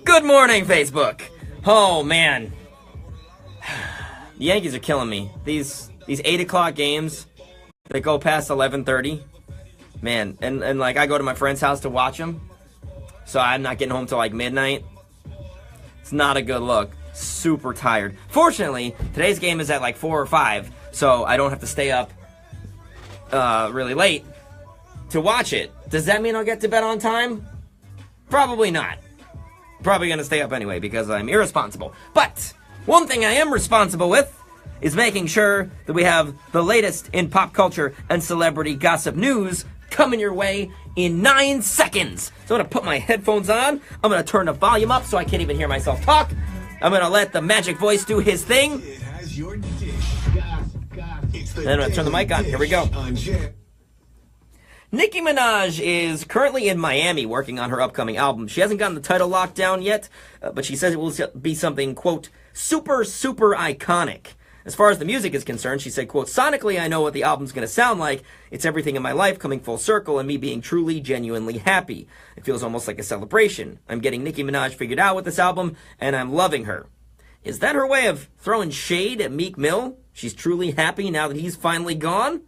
Good morning, Facebook. Oh, man. The Yankees are killing me. These 8 o'clock games that go past 11:30. Man, and like I go to my friend's house to watch them. So I'm not getting home till like midnight. It's not a good look. Super tired. Fortunately, today's game is at like 4 or 5. So I don't have to stay up really late to watch it. Does that mean I'll get to bed on time? Probably not. Probably going to stay up anyway because I'm irresponsible. But one thing I am responsible with is making sure that we have the latest in pop culture and celebrity gossip news coming your way in 9 seconds. So I'm going to put my headphones on. I'm going to turn the volume up so I can't even hear myself talk. I'm going to let the magic voice do his thing. Then I'm going to turn the mic on. Here we go. Nicki Minaj is currently in Miami working on her upcoming album. She hasn't gotten the title locked down yet, but she says it will be something, quote, super, super iconic. As far as the music is concerned, she said, quote, sonically, I know what the album's going to sound like. It's everything in my life coming full circle and me being truly, genuinely happy. It feels almost like a celebration. I'm getting Nicki Minaj figured out with this album, and I'm loving her. Is that her way of throwing shade at Meek Mill? She's truly happy now that he's finally gone?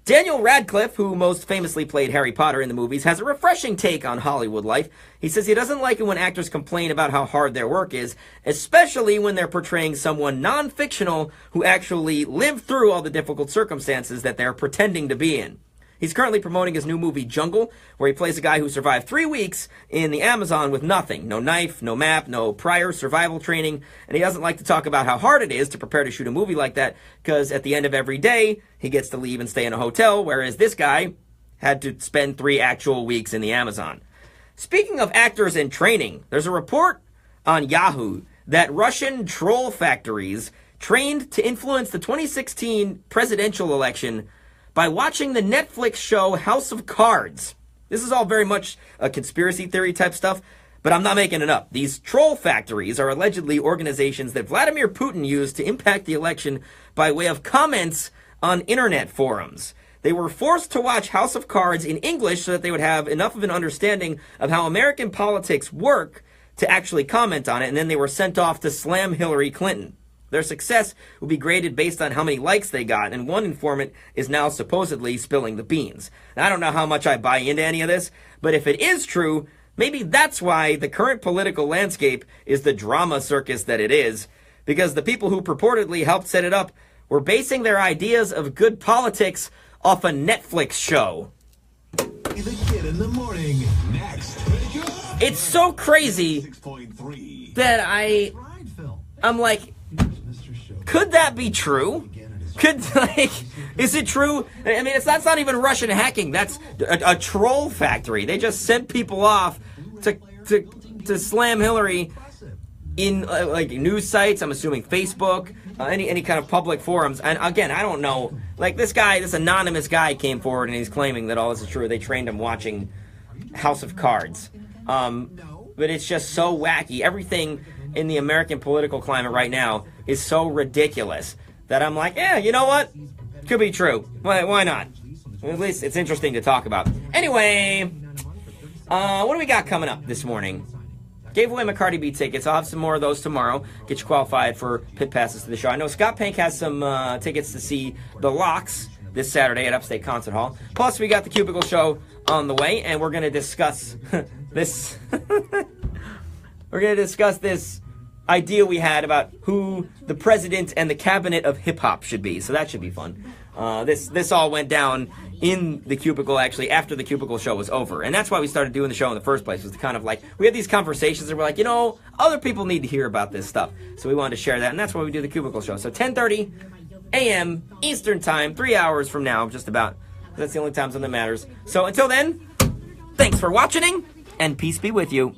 Daniel Radcliffe, who most famously played Harry Potter in the movies, has a refreshing take on Hollywood life. He says he doesn't like it when actors complain about how hard their work is, especially when they're portraying someone non-fictional who actually lived through all the difficult circumstances that they're pretending to be in. He's currently promoting his new movie, Jungle, where he plays a guy who survived 3 weeks in the Amazon with nothing. No knife, no map, no prior survival training. And he doesn't like to talk about how hard it is to prepare to shoot a movie like that, because at the end of every day, he gets to leave and stay in a hotel, whereas this guy had to spend 3 actual weeks in the Amazon. Speaking of actors in training, there's a report on Yahoo that Russian troll factories trained to influence the 2016 presidential election by watching the Netflix show House of Cards. This is all very much a conspiracy theory type stuff, but I'm not making it up. These troll factories are allegedly organizations that Vladimir Putin used to impact the election by way of comments on internet forums. They were forced to watch House of Cards in English so that they would have enough of an understanding of how American politics work to actually comment on it, and then they were sent off to slam Hillary Clinton. Their success will be graded based on how many likes they got, and one informant is now supposedly spilling the beans. Now, I don't know how much I buy into any of this, but if it is true, maybe that's why the current political landscape is the drama circus that it is, because the people who purportedly helped set it up were basing their ideas of good politics off a Netflix show. The Kid in the Morning. Next. It's so crazy that I'm like, could that be true? Is it true? I mean, that's not even Russian hacking. That's a troll factory. They just sent people off to slam Hillary in like news sites. I'm assuming Facebook, any kind of public forums. And again, I don't know. Like this anonymous guy came forward and he's claiming that all this is true. They trained him watching House of Cards. But it's just so wacky. Everything in the American political climate right now is so ridiculous that I'm like, yeah, you know what? Could be true. Why not? At least it's interesting to talk about. Anyway, what do we got coming up this morning? Gave away my Cardi B tickets. I'll have some more of those tomorrow. Get you qualified for pit passes to the show. I know Scott Pank has some tickets to see The Locks this Saturday at Upstate Concert Hall. Plus, we got the Cubicle Show on the way, and we're going to discuss this. We're going to discuss this idea we had about who the president and the cabinet of hip-hop should be. So that should be fun. This all went down in the Cubicle, actually, after the Cubicle Show was over. And that's why we started doing the show in the first place, was to kind of like, we had these conversations and we're like, other people need to hear about this stuff. So we wanted to share that, and that's why we do the Cubicle Show. So 10:30 a.m. Eastern Time, 3 hours from now, just about. That's the only time zone that matters. So until then, thanks for watching, and peace be with you.